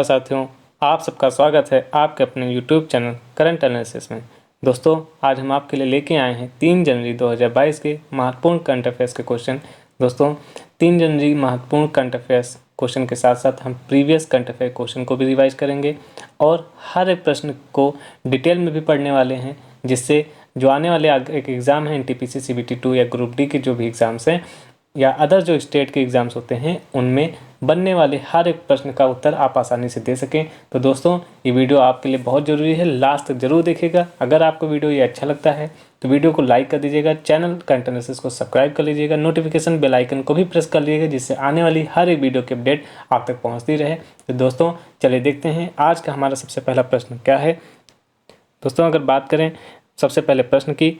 साथियों, आप सबका स्वागत है आपके अपने YouTube चैनल करंट एनालिसिस में। दोस्तों, आज हम आपके लिए लेके आए हैं 3 जनवरी 2022 के महत्वपूर्ण करंट अफेयर्स के क्वेश्चन। दोस्तों, 3 जनवरी महत्वपूर्ण करंट अफेयर्स क्वेश्चन के साथ साथ हम प्रीवियस करंट अफेयर क्वेश्चन को भी रिवाइज करेंगे और हर एक प्रश्न को डिटेल में भी पढ़ने वाले हैं, जिससे जो आने वाले एक एग्ज़ाम है NTPC CBT 2 या ग्रुप डी के जो भी एग्ज़ाम्स हैं या अदर जो स्टेट के एग्ज़ाम्स होते हैं, उनमें बनने वाले हर एक प्रश्न का उत्तर आप आसानी से दे सकें। तो दोस्तों, ये वीडियो आपके लिए बहुत ज़रूरी है, लास्ट तक ज़रूर देखिएगा। अगर आपको वीडियो ये अच्छा लगता है तो वीडियो को लाइक कर दीजिएगा, चैनल करंट एनालिसिस को सब्सक्राइब कर लीजिएगा, नोटिफिकेशन बेल आइकन को भी प्रेस कर लीजिएगा, जिससे आने वाली हर एक वीडियो की अपडेट आप तक पहुँचती रहे। तो दोस्तों, चलिए देखते हैं आज का हमारा सबसे पहला प्रश्न क्या है। दोस्तों, अगर बात करें सबसे पहले प्रश्न की,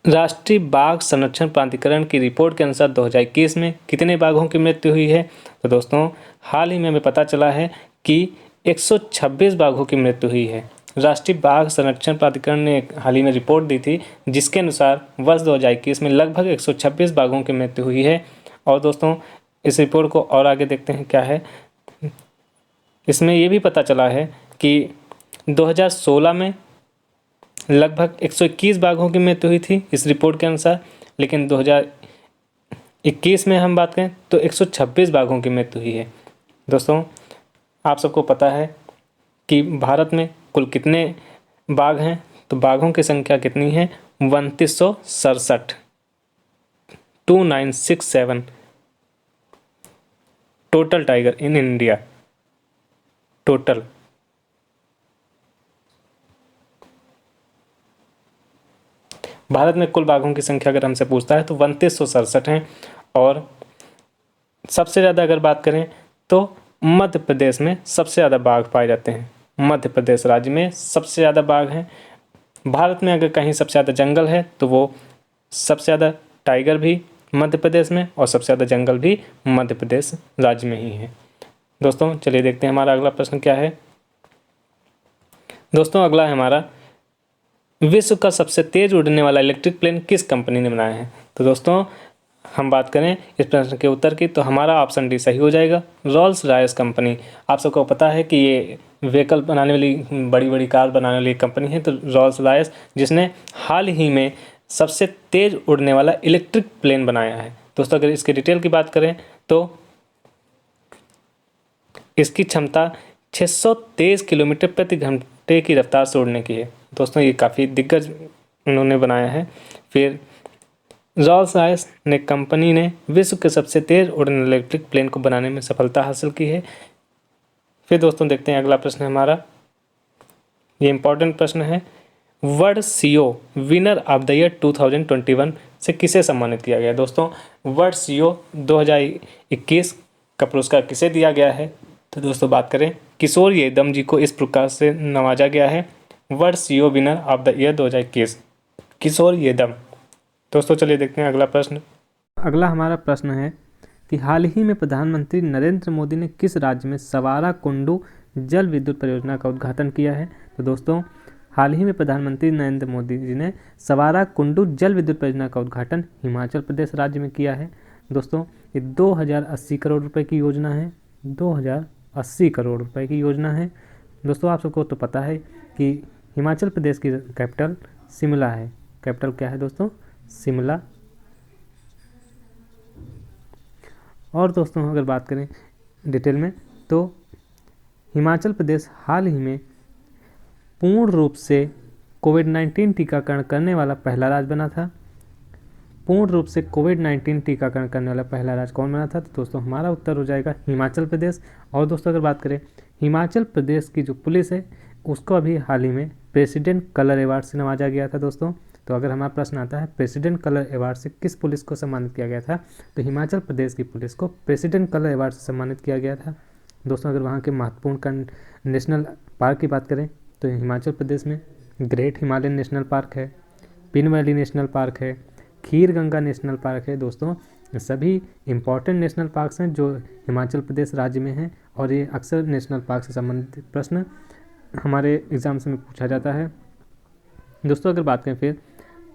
राष्ट्रीय बाघ संरक्षण प्राधिकरण की रिपोर्ट के अनुसार 2021 में कितने बाघों की मृत्यु हुई है। तो दोस्तों, हाल ही में हमें पता चला है कि 126 बाघों की मृत्यु हुई है। राष्ट्रीय बाघ संरक्षण प्राधिकरण ने हाल ही में रिपोर्ट दी थी, जिसके अनुसार वर्ष 2021 में लगभग 126 बाघों की मृत्यु हुई है। और दोस्तों, इस रिपोर्ट को और आगे देखते हैं क्या है। इसमें ये भी पता चला है कि 2016 में लगभग 121 बाघों की मृत्यु हुई थी इस रिपोर्ट के अनुसार, लेकिन 2021 में हम बात करें तो 126 बाघों की मृत्यु हुई है। दोस्तों, आप सबको पता है कि भारत में कुल कितने बाघ हैं, तो बाघों की संख्या कितनी है, 2967, 2967 total tiger in India. Total Bharat में कुल बाघों की संख्या अगर हमसे पूछता है तो 2967 हैं। और सबसे ज़्यादा अगर बात करें तो मध्य प्रदेश में सबसे ज़्यादा बाघ पाए जाते हैं। मध्य प्रदेश राज्य में सबसे ज़्यादा बाघ हैं। भारत में अगर कहीं सबसे ज़्यादा जंगल है तो वो सबसे ज़्यादा टाइगर भी मध्य प्रदेश में और सबसे ज़्यादा जंगल भी मध्य प्रदेश राज्य में ही है। दोस्तों, चलिए देखते हैं हमारा अगला प्रश्न क्या है। दोस्तों, अगला है हमारा, विश्व का सबसे तेज उड़ने वाला इलेक्ट्रिक प्लेन किस कंपनी ने बनाया है। तो दोस्तों, हम बात करें इस प्रश्न के उत्तर की तो हमारा ऑप्शन डी सही हो जाएगा, रोल्स रॉयस कंपनी। आप सबको पता है कि ये व्हीकल बनाने वाली, बड़ी बड़ी कार बनाने वाली कंपनी है, तो रोल्स रॉयस, जिसने हाल ही में सबसे तेज उड़ने वाला इलेक्ट्रिक प्लेन बनाया है। दोस्तों, अगर इसकी डिटेल की बात करें तो इसकी क्षमता 623 किलोमीटर प्रति घंटे की रफ्तार से उड़ने की है। दोस्तों, ये काफ़ी दिग्गज उन्होंने बनाया है। फिर रोल्स रॉयस ने कंपनी ने विश्व के सबसे तेज उड़ने इलेक्ट्रिक प्लेन को बनाने में सफलता हासिल की है। फिर दोस्तों, देखते हैं अगला प्रश्न हमारा, ये इंपॉर्टेंट प्रश्न है, world CEO winner of the year 2021 से किसे सम्मानित किया गया। दोस्तों, वर्ल्ड सीईओ 2021 का पुरस्कार किसे दिया गया है। तो दोस्तों, बात करें किशोर येदम जी को इस पुरस्कार से नवाजा गया है। World CEO winner of the year 2021 किशोर येदम। दोस्तों, चलिए देखते हैं अगला प्रश्न। अगला हमारा प्रश्न है कि हाल ही में प्रधानमंत्री नरेंद्र मोदी ने किस राज्य में सवारा कुंडू जल विद्युत परियोजना का उद्घाटन किया है। तो दोस्तों, हाल ही में प्रधानमंत्री नरेंद्र मोदी जी ने सवारा कुंडू जल विद्युत परियोजना का उद्घाटन हिमाचल प्रदेश राज्य में किया है। दोस्तों, ये 2080 करोड़ रुपए की योजना है। 2080 करोड़ रुपए की योजना है। दोस्तों, आप सबको तो पता है कि हिमाचल प्रदेश की कैपिटल शिमला है। कैपिटल क्या है दोस्तों, शिमला। और दोस्तों, अगर बात करें डिटेल में तो हिमाचल प्रदेश हाल ही में पूर्ण रूप से कोविड-19 टीकाकरण करने वाला पहला राज्य बना था। पूर्ण रूप से कोविड-19 टीकाकरण करने वाला पहला राज्य कौन बना था। तो दोस्तों, हमारा उत्तर हो जाएगा हिमाचल प्रदेश। और दोस्तों, अगर बात करें हिमाचल प्रदेश की जो पुलिस है उसको अभी हाल ही में प्रेसिडेंट कलर अवार्ड से नवाजा गया था। दोस्तों, तो अगर हमारा प्रश्न आता है प्रेसिडेंट कलर अवार्ड से किस पुलिस को सम्मानित किया गया था, तो हिमाचल प्रदेश की पुलिस को प्रेसिडेंट कलर अवार्ड से सम्मानित किया गया था। दोस्तों, अगर वहाँ के महत्वपूर्ण नेशनल पार्क की बात करें तो हिमाचल प्रदेश में ग्रेट हिमालयन नेशनल पार्क है, पिन वैली नेशनल पार्क है, खीर गंगा नेशनल पार्क है। दोस्तों, सभी इम्पॉर्टेंट नेशनल पार्क्स हैं जो हिमाचल प्रदेश राज्य में हैं, और ये अक्सर नेशनल पार्क से संबंधित प्रश्न हमारे एग्जाम्स में पूछा जाता है। दोस्तों, अगर बात करें फिर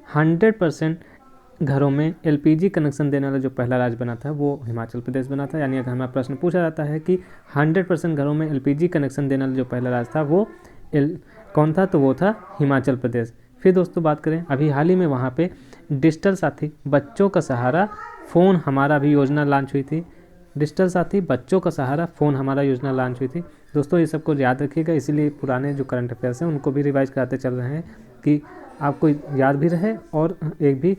100% घरों में एलपीजी कनेक्शन देने वाला जो पहला राज्य बना था वो हिमाचल प्रदेश बना था। यानी अगर हमें प्रश्न पूछा जाता है कि 100% घरों में एलपीजी कनेक्शन देने वाला जो पहला राज्य था वो कौन था, तो वो था हिमाचल प्रदेश। फिर दोस्तों बात करें, अभी हाल ही में वहाँ पे डिजिटल साथी बच्चों का सहारा फ़ोन हमारा भी योजना लॉन्च हुई थी। डिजिटल साथी बच्चों का सहारा फ़ोन हमारा योजना लॉन्च हुई थी। दोस्तों ये सबको याद रखिएगा, इसीलिए पुराने जो करंट अफेयर्स हैं उनको भी रिवाइज कराते चल रहे हैं कि आपको याद भी रहे और एक भी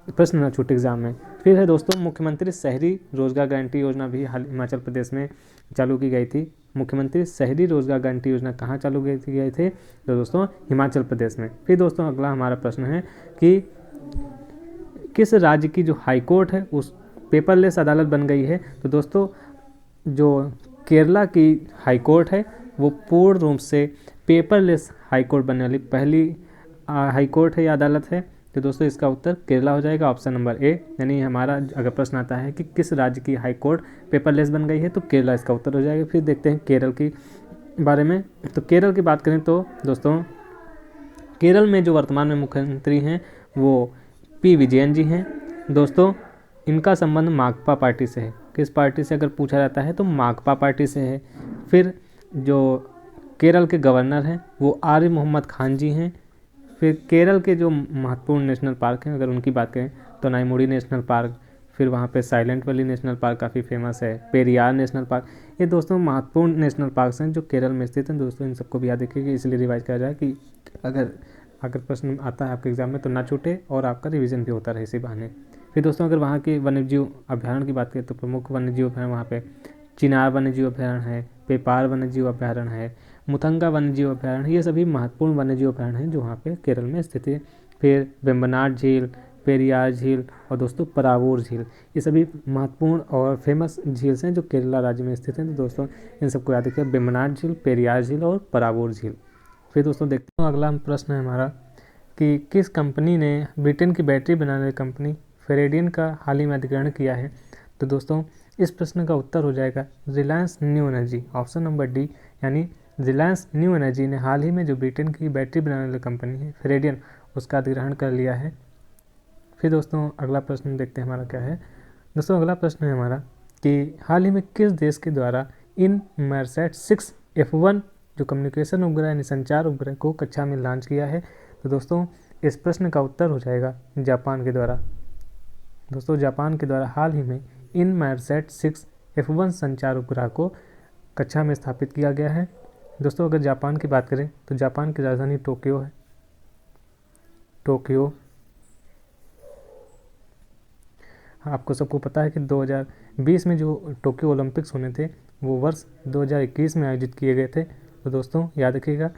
प्रश्न न छूटे एग्जाम में। फिर है दोस्तों, मुख्यमंत्री शहरी रोजगार गारंटी योजना भी हिमाचल प्रदेश में चालू की गई थी। मुख्यमंत्री शहरी रोजगार गारंटी योजना कहाँ चालू गए थे, तो दोस्तों हिमाचल प्रदेश में। फिर दोस्तों अगला हमारा प्रश्न है कि किस राज्य की जो हाई कोर्ट है उस पेपरलेस अदालत बन गई है, तो दोस्तों जो केरला की हाई कोर्ट है वो पूर्ण रूप से पेपरलेस हाई कोर्ट बनने वाली पहली हाई कोर्ट है या अदालत है। तो दोस्तों इसका उत्तर केरला हो जाएगा, ऑप्शन नंबर ए। यानी हमारा अगर प्रश्न आता है कि किस राज्य की हाई कोर्ट पेपरलेस बन गई है, तो केरला इसका उत्तर हो जाएगा। फिर देखते हैं केरल की बारे में। तो केरल की बात करें तो दोस्तों केरल में जो वर्तमान में मुख्यमंत्री हैं वो पी विजयन जी हैं। दोस्तों इनका संबंध माकपा पार्टी से है। किस पार्टी से अगर पूछा जाता है तो माकपा पार्टी से है। फिर जो केरल के गवर्नर हैं वो आरिफ मोहम्मद खान जी हैं। फिर केरल के जो महत्वपूर्ण नेशनल पार्क हैं अगर उनकी बात करें तो नाईमुड़ी नेशनल पार्क, फिर वहाँ पे साइलेंट वैली नेशनल पार्क काफ़ी फेमस है, पेरियार नेशनल पार्क। ये दोस्तों महत्वपूर्ण नेशनल पार्क्स हैं जो केरल में स्थित हैं। दोस्तों इन सबको भी याद रखिएगा, इसलिए रिवाइज किया जाए कि अगर प्रश्न आता है आपके एग्जाम में तो ना छूटे और आपका रिवीजन भी होता रहे इसी बहाने। फिर दोस्तों अगर वहाँ के वन्यजीव अभ्यारण्य की बात करें तो प्रमुख वन्यजीव अभ्यारण्य वहाँ पे चिनार वन्यजीव अभ्यारण्य है, पेपार वन्यजीव अभ्यारण्य है, मुथंगा वन्यजीव अभ्यारण्य, ये सभी महत्वपूर्ण वन्यजीव अभ्यारण्य हैं जो वहाँ पे केरल में स्थित है। फिर वेम्बनाड झील, पेरियार झील और दोस्तों परावूर झील, ये सभी महत्वपूर्ण और फेमस झील हैं जो केरला राज्य में स्थित हैं। तो दोस्तों इन सबको याद रखिए, वेम्बनाड झील, पेरियार झील और परावूर झील। फिर दोस्तों देखते हैं अगला प्रश्न है हमारा कि किस कंपनी ने ब्रिटेन की बैटरी बनाने वाली कंपनी फेरेडियन का हाल ही में अधिग्रहण किया है, तो दोस्तों इस प्रश्न का उत्तर हो जाएगा Reliance new energy, option number D. यानी रिलायंस न्यू एनर्जी ने हाल ही में जो ब्रिटेन की बैटरी बनाने वाली कंपनी है फेरेडियन उसका अधिग्रहण कर लिया है। फिर दोस्तों अगला प्रश्न देखते हैं हमारा क्या है। दोस्तों अगला प्रश्न है हमारा कि हाल ही में किस देश के द्वारा इनमैरसैट 6 F1 जो कम्युनिकेशन उपग्रह यानी संचार उपग्रह को कक्षा में लॉन्च किया है, तो दोस्तों इस प्रश्न का उत्तर हो जाएगा जापान के द्वारा। दोस्तों जापान के द्वारा हाल ही में इनमैरसैट 6 F1 संचार उपग्रह को कक्षा में स्थापित किया गया है। दोस्तों अगर जापान की बात करें तो जापान की राजधानी टोक्यो है। टोक्यो, आपको सबको पता है कि 2020 में जो टोक्यो ओलंपिक्स होने थे वो वर्ष 2021 में आयोजित किए गए थे। तो दोस्तों याद रखिएगा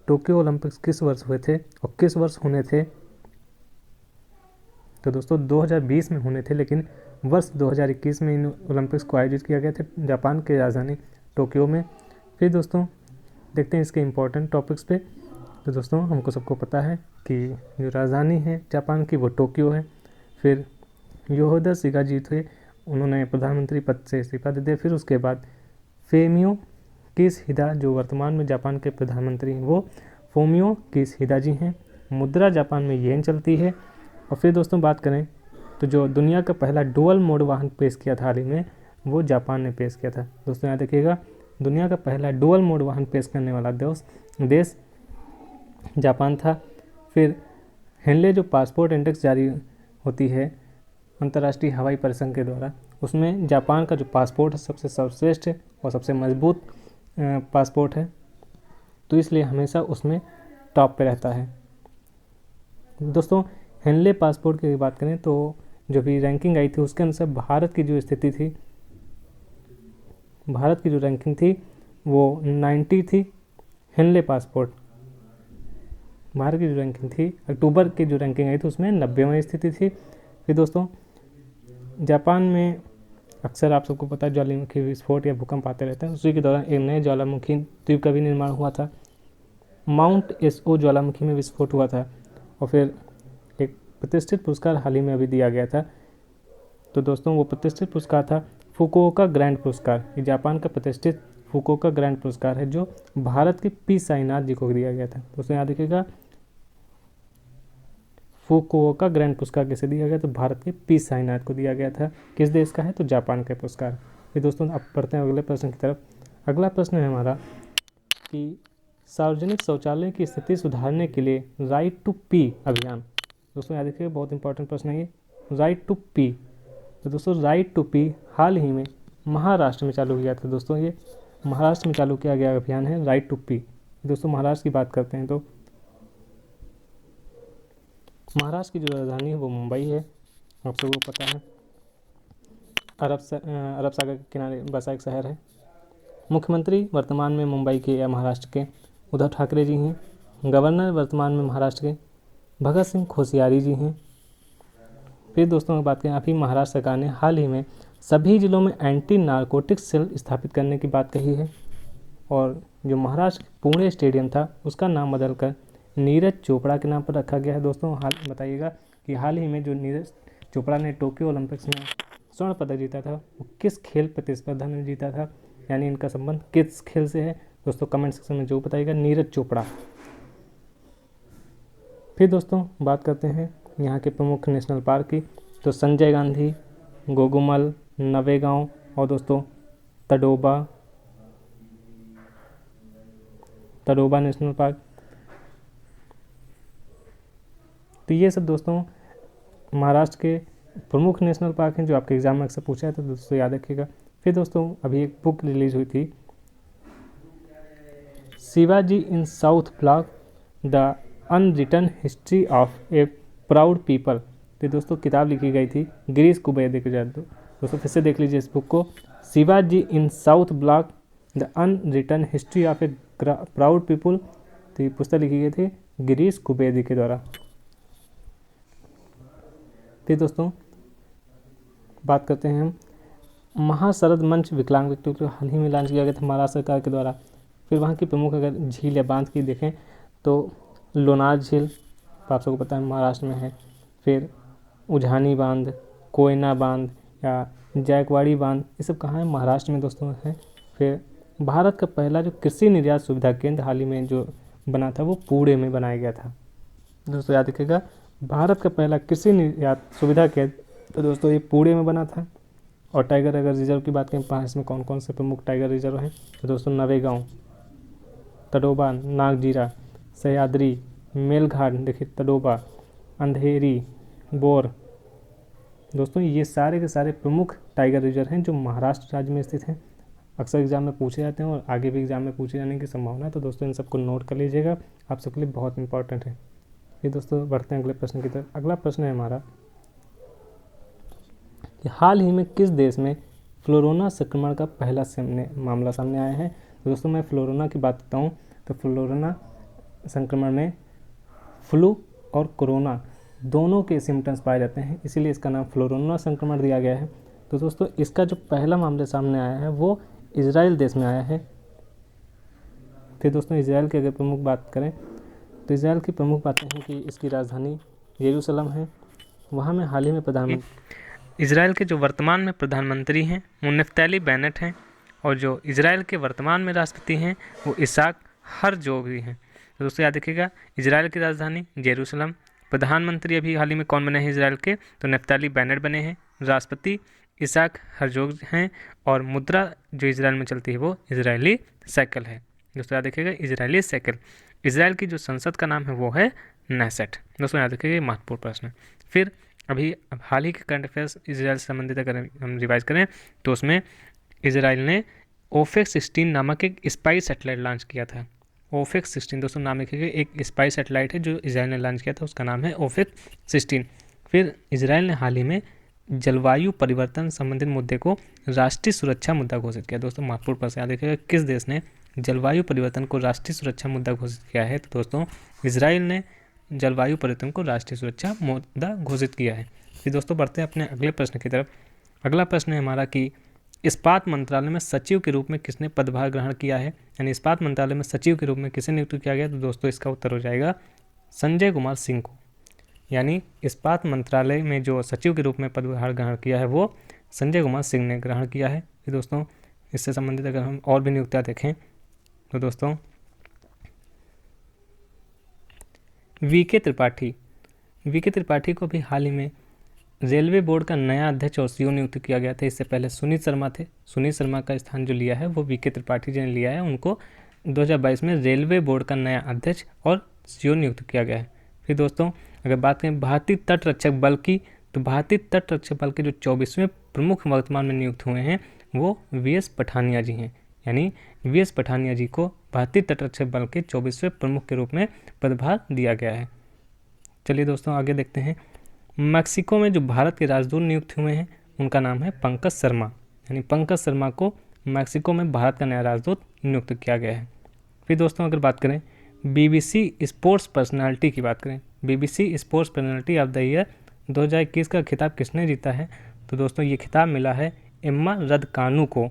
टोक्यो ओलंपिक्स किस वर्ष हुए थे और किस वर्ष होने थे, तो दोस्तों 2020 में होने थे, लेकिन वर्ष 2021 में इन ओलंपिक्स को आयोजित किया गया था जापान के राजधानी टोक्यो में। फिर दोस्तों देखते हैं इसके इम्पोर्टेंट टॉपिक्स पे। तो दोस्तों हमको सबको पता है कि जो राजधानी है जापान की वो टोक्यो है। फिर योशिहिदे सुगा जी थे, उन्होंने प्रधानमंत्री पद से इस्तीफा दे दिया। फिर उसके बाद फुमियो किशिदा जो वर्तमान में जापान के प्रधानमंत्री हैं वो फुमियो किशिदा जी हैं। मुद्रा जापान में येन चलती है। और फिर दोस्तों बात करें तो जो दुनिया का पहला डुअल मोड वाहन पेश किया था हाल ही में वो जापान ने पेश किया था। दोस्तों याद रखिएगा दुनिया का पहला डुअल मोड वाहन पेश करने वाला देश जापान था। फिर हेनले जो पासपोर्ट इंडेक्स जारी होती है अंतर्राष्ट्रीय हवाई परिसंघ के द्वारा, उसमें जापान का जो पासपोर्ट है सबसे सर्वश्रेष्ठ है और सबसे मजबूत पासपोर्ट है, तो इसलिए हमेशा उसमें टॉप पे रहता है। दोस्तों हेनले पासपोर्ट की बात करें तो जो भी रैंकिंग आई थी उसके अनुसार भारत की जो स्थिति थी, भारत की जो रैंकिंग थी वो 90 थी। हेनले पासपोर्ट भारत की जो रैंकिंग थी, अक्टूबर की जो रैंकिंग आई थी उसमें 90वें स्थिति थी। फिर दोस्तों जापान में अक्सर आप सबको पता है ज्वालामुखी विस्फोट या भूकंप आते रहते हैं, उसी के दौरान एक नए ज्वालामुखी द्वीप का भी निर्माण हुआ था। माउंट एसओ ज्वालामुखी में विस्फोट हुआ था और फिर एक प्रतिष्ठित पुरस्कार हाल ही में अभी दिया गया था। तो दोस्तों वो प्रतिष्ठित पुरस्कार था फुकुओका ग्रैंड पुरस्कार। ये जापान का प्रतिष्ठित फुकुओका ग्रैंड पुरस्कार है जो भारत के पी साईनाथ जी को दिया गया था। दोस्तों याद रखिएगा फुकुओका ग्रैंड पुरस्कार किसे दिया गया? तो भारत के पी साईनाथ को दिया गया था। किस देश का है? तो जापान का पुरस्कार। फिर दोस्तों अब पढ़ते हैं अगले प्रश्न की तरफ। अगला प्रश्न है हमारा कि सार्वजनिक शौचालय की स्थिति सुधारने के लिए राइट टू पी अभियान, दोस्तों याद रखिएगा, बहुत इंपॉर्टेंट प्रश्न है ये, राइट टू पी। तो दोस्तों राइट टू पी हाल ही में महाराष्ट्र में चालू किया था। दोस्तों ये महाराष्ट्र में चालू किया गया अभियान है राइट टू पी। दोस्तों महाराष्ट्र की बात करते हैं तो महाराष्ट्र की जो राजधानी है वो मुंबई है, आप सबको पता है। अरब सागर के किनारे बसा एक शहर है। मुख्यमंत्री वर्तमान में मुंबई के या महाराष्ट्र के उद्धव ठाकरे जी हैं। गवर्नर वर्तमान में महाराष्ट्र के भगत सिंह कोश्यारी जी हैं। फिर दोस्तों बात करें, अभी महाराष्ट्र सरकार ने हाल ही में सभी जिलों में एंटी नारकोटिक्स सेल स्थापित करने की बात कही है। और जो महाराष्ट्र पुणे स्टेडियम था उसका नाम बदलकर नीरज चोपड़ा के नाम पर रखा गया है। दोस्तों हाल बताइएगा कि हाल ही में जो नीरज चोपड़ा ने टोक्यो ओलंपिक्स में स्वर्ण पदक जीता था वो किस खेल प्रतिस्पर्धा में जीता था, यानी इनका संबंध किस खेल से है? दोस्तों कमेंट सेक्शन में जो बताइएगा, नीरज चोपड़ा। फिर दोस्तों बात करते हैं यहाँ के प्रमुख नेशनल पार्क की, तो संजय गांधी, गोगुमल, नवेगांव और दोस्तों तडोबा नेशनल पार्क। तो ये सब दोस्तों महाराष्ट्र के प्रमुख नेशनल पार्क हैं जो आपके एग्जाम में अक्सर पूछा है, तो दोस्तों याद रखिएगा। फिर दोस्तों अभी एक बुक रिलीज हुई थी, Shivaji in South Block the unwritten history of a proud people. तो दोस्तों किताब लिखी गई थी गिरीश कुबेर के द्वारा। दोस्तों फिर से देख लीजिए इस बुक को, Shivaji in South Block the unwritten history of a proud people. तो ये पुस्तक लिखी गई थी गिरीश कुबेर के द्वारा। फिर दोस्तों बात करते हैं हम महाशरद मंच विकलांग व्यक्तियों को हाल ही में लॉन्च किया गया था महाराष्ट्र सरकार के द्वारा। फिर वहाँ की प्रमुख अगर झील या बांध की देखें तो लोनार झील आप सबको पता है महाराष्ट्र में है। फिर उझानी बांध, कोयना बांध या जायकवाड़ी बांध, ये सब कहाँ है? महाराष्ट्र में दोस्तों है। फिर भारत का पहला जो कृषि निर्यात सुविधा केंद्र हाल ही में जो बना था वो पुणे में बनाया गया था। दोस्तों याद रखिएगा, भारत का पहला कृषि निर्यात सुविधा केंद्र तो दोस्तों ये पुणे में बना था। और टाइगर अगर रिजर्व की बात करें, इसमें कौन कौन से प्रमुख टाइगर रिजर्व हैं? तो दोस्तों नवेगांव, तडोबा, नागजीरा, सह्याद्री, मेलघाट, देखिए तडोबा, अंधेरी, बोर। दोस्तों ये सारे के सारे प्रमुख टाइगर रिजर्व हैं जो महाराष्ट्र राज्य में स्थित हैं। अक्सर एग्जाम में पूछे जाते हैं और आगे भी एग्जाम में पूछे जाने की संभावना है, तो दोस्तों इन सबको नोट कर लीजिएगा, आप सबके लिए बहुत इंपॉर्टेंट है। ये दोस्तों बढ़ते हैं अगले प्रश्न की तरफ। अगला प्रश्न है हमारा कि हाल ही में किस देश में फ्लोरोना संक्रमण का पहला मामला सामने आया है? तो दोस्तों मैं फ्लोरोना की बात करता हूँ, तो फ्लोरोना संक्रमण में फ्लू और कोरोना दोनों के सिम्टम्स पाए जाते हैं, इसीलिए इसका नाम फ्लोरोना संक्रमण दिया गया है। तो दोस्तों इसका जो पहला मामला सामने आया है वो इजराइल देश में आया है। फिर दोस्तों इजराइल की अगर प्रमुख बात करें तो इजराइल की प्रमुख बातें हैं कि इसकी राजधानी यरूशलेम है। वहाँ में हाल ही में प्रधानमंत्री इजराइल के जो वर्तमान में प्रधानमंत्री हैं वो नफ्ताली बेनेट हैं, और जो इजराइल के वर्तमान में राष्ट्रपति हैं वो इसाक हरजोगी हैं। तो दोस्तों याद रखिएगा, इजराइल की राजधानी यरूशलेम, प्रधानमंत्री अभी हाल ही में कौन बने हैं इजराइल के? तो नफ्ताली बेनेट बने हैं, राष्ट्रपति इसाक हरजोग हैं, और मुद्रा जो इजराइल में चलती है वो इजरायली शेकेल है। दोस्तों याद रखिएगा, इजरायली शेकेल। इजराइल की जो संसद का नाम है वो है नेसेट। दोस्तों याद रखिएगा, महत्वपूर्ण प्रश्न है। फिर अभी हाल ही के करंट अफेयर्स इजराइल से संबंधित अगर हम रिवाइज करें तो उसमें इजराइल ने ओफेक 16 नामक एक स्पाई सैटेलाइट लॉन्च किया था। ओफेक 16 दोस्तों नाम लिखिएगा, एक स्पाई सैटेलाइट है जो इजराइल ने लॉन्च किया था, उसका नाम है ओफेक 16। फिर इजराइल ने हाल ही में जलवायु परिवर्तन संबंधित मुद्दे को राष्ट्रीय सुरक्षा मुद्दा घोषित किया। दोस्तों महत्वपूर्ण प्रश्न याद रखिएगा, किस देश ने जलवायु परिवर्तन को राष्ट्रीय सुरक्षा मुद्दा घोषित किया है? तो दोस्तों इजराइल ने जलवायु परिवर्तन को राष्ट्रीय सुरक्षा मुद्दा घोषित किया है। फिर दोस्तों बढ़ते हैं अपने अगले प्रश्न की तरफ। अगला प्रश्न है हमारा कि इस्पात मंत्रालय में सचिव के रूप में किसने पदभार ग्रहण किया है? यानी इस्पात मंत्रालय में सचिव के रूप में किसे नियुक्त किया गया? तो दोस्तों इसका उत्तर हो जाएगा संजय कुमार सिंह को। यानी इस्पात मंत्रालय में जो सचिव के रूप में पदभार ग्रहण किया है वो संजय कुमार सिंह ने ग्रहण किया है। फिर दोस्तों इससे संबंधित अगर हम और भी नियुक्तियाँ देखें तो दोस्तों वीके त्रिपाठी वीके त्रिपाठी को भी हाल ही में रेलवे बोर्ड का नया अध्यक्ष और सीईओ नियुक्त किया गया था। इससे पहले सुनीत शर्मा थे। सुनीत शर्मा का स्थान जो लिया है वो वीके त्रिपाठी जी ने लिया है। उनको 2022 में रेलवे बोर्ड का नया अध्यक्ष और सीईओ नियुक्त किया गया है। फिर दोस्तों अगर बात करें भारतीय तट रक्षक बल की, तो भारतीय तट रक्षक बल के जो 24वें प्रमुख वर्तमान में नियुक्त हुए हैं वो वीएस पठानिया जी हैं। यानी वीएस पठानिया जी को भारतीय तट रक्षक बल के 24वें प्रमुख के रूप में पदभार दिया गया है। चलिए दोस्तों आगे देखते हैं। मैक्सिको में जो भारत के राजदूत नियुक्त हुए हैं उनका नाम है पंकज शर्मा। यानी पंकज शर्मा को मैक्सिको में भारत का नया राजदूत नियुक्त किया गया है। फिर दोस्तों अगर बात करें बीबीसी स्पोर्ट्स पर्सनालिटी की बात करें, BBC sports personality of the year 2021 का खिताब किसने जीता है? तो दोस्तों ये खिताब मिला है एम्मा रदकानू को।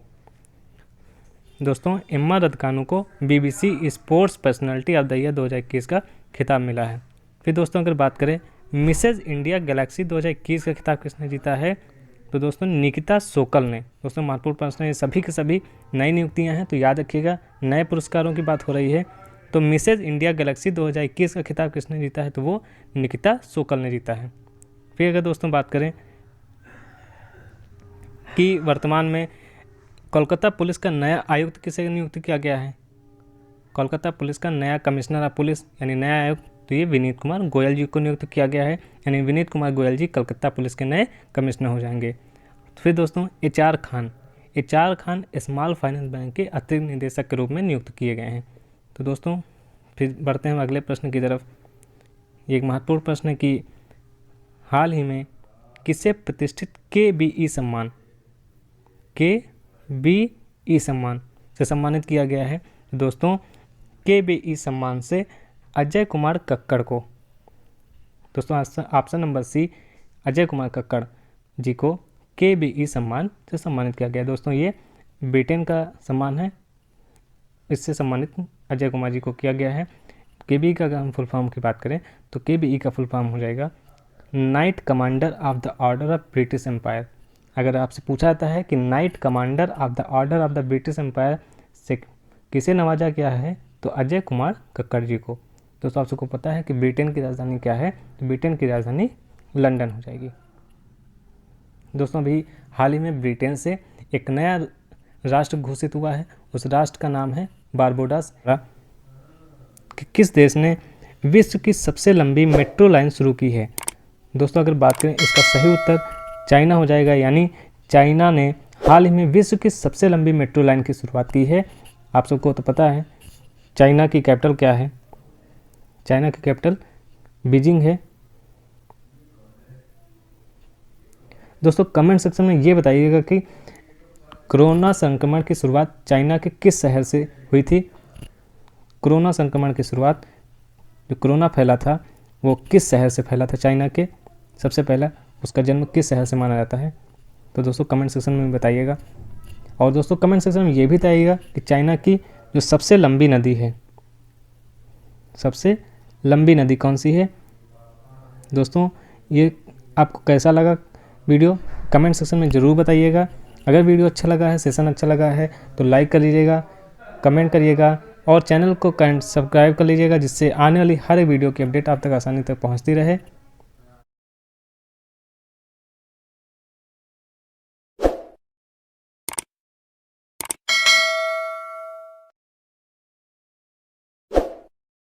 दोस्तों एम्मा रदकानू को BBC sports personality of the year 2021 का खिताब मिला है। फिर दोस्तों अगर बात करें मिसेज इंडिया गैलेक्सी 2021 का खिताब किसने जीता है? तो दोस्तों निकिता सोकल ने। दोस्तों महत्वपूर्ण प्रश्न, ये सभी के सभी नई नियुक्तियां हैं तो याद रखिएगा, नए पुरस्कारों की बात हो रही है। तो मिसेज इंडिया गैलेक्सी 2021 का खिताब किसने जीता है? तो वो निकिता सोकल ने जीता है। फिर अगर दोस्तों बात करें कि वर्तमान में कोलकाता पुलिस का नया आयुक्त किसे नियुक्त किया गया है? कोलकाता पुलिस का नया कमिश्नर ऑफ पुलिस यानी नया आयुक्त, तो ये विनीत कुमार गोयल जी को नियुक्त किया गया है। यानी विनीत कुमार गोयल जी कोलकाता पुलिस के नए कमिश्नर हो जाएंगे। फिर दोस्तों HR Khan small finance bank के अतिरिक्त निदेशक के रूप में नियुक्त किए गए हैं। तो दोस्तों फिर बढ़ते हैं अगले प्रश्न की तरफ। ये एक महत्वपूर्ण प्रश्न है कि हाल ही में किसे प्रतिष्ठित KBE सम्मान से सम्मानित किया गया है? तो दोस्तों KBE सम्मान से अजय कुमार कक्कड़ को, दोस्तों option number C, Ajay Kumar Kakkar ji को KBE सम्मान से सम्मानित किया गया। दोस्तों ये ब्रिटेन का सम्मान है, इससे सम्मानित अजय कुमार जी को किया गया है। KBE का अगर हम फुल फॉर्म की बात करें तो KBE का फुल फॉर्म हो जाएगा knight commander of the order of British empire. अगर आपसे पूछा जाता है कि knight commander of the order of the British empire से किसे नवाजा गया है, तो अजय कुमार कक्कड़ जी को। दोस्तों आप सबको पता है कि ब्रिटेन की राजधानी क्या है? तो ब्रिटेन की राजधानी लंदन हो जाएगी। दोस्तों अभी हाल ही में ब्रिटेन से एक नया राष्ट्र घोषित हुआ है, उस राष्ट्र का नाम है बारबोडास। किस देश ने विश्व की सबसे लंबी मेट्रो लाइन शुरू की है? दोस्तों अगर बात करें इसका सही उत्तर चाइना हो जाएगा। यानी चाइना ने हाल ही में विश्व की सबसे लंबी मेट्रो लाइन की शुरुआत की है। आप सबको तो पता है चाइना की कैपिटल क्या है? चाइना की कैपिटल बीजिंग है। दोस्तों कमेंट सेक्शन में ये बताइएगा कि कोरोना संक्रमण की शुरुआत चाइना के किस शहर से हुई थी? कोरोना संक्रमण की शुरुआत, जो कोरोना फैला था वो किस शहर से फैला था? चाइना के सबसे पहला उसका जन्म किस शहर से माना जाता है? तो दोस्तों कमेंट सेक्शन में बताइएगा। और दोस्तों कमेंट सेक्शन में ये भी बताइएगा कि चाइना की जो सबसे लंबी नदी है, सबसे लंबी नदी कौन सी है? दोस्तों ये आपको कैसा लगा वीडियो, कमेंट सेक्शन में ज़रूर बताइएगा। अगर वीडियो अच्छा लगा है, सेशन अच्छा लगा है तो लाइक कर लीजिएगा, कमेंट करिएगा और चैनल को सब्सक्राइब कर लीजिएगा, जिससे आने वाली हर वीडियो की अपडेट आप तक आसानी तक पहुंचती रहे।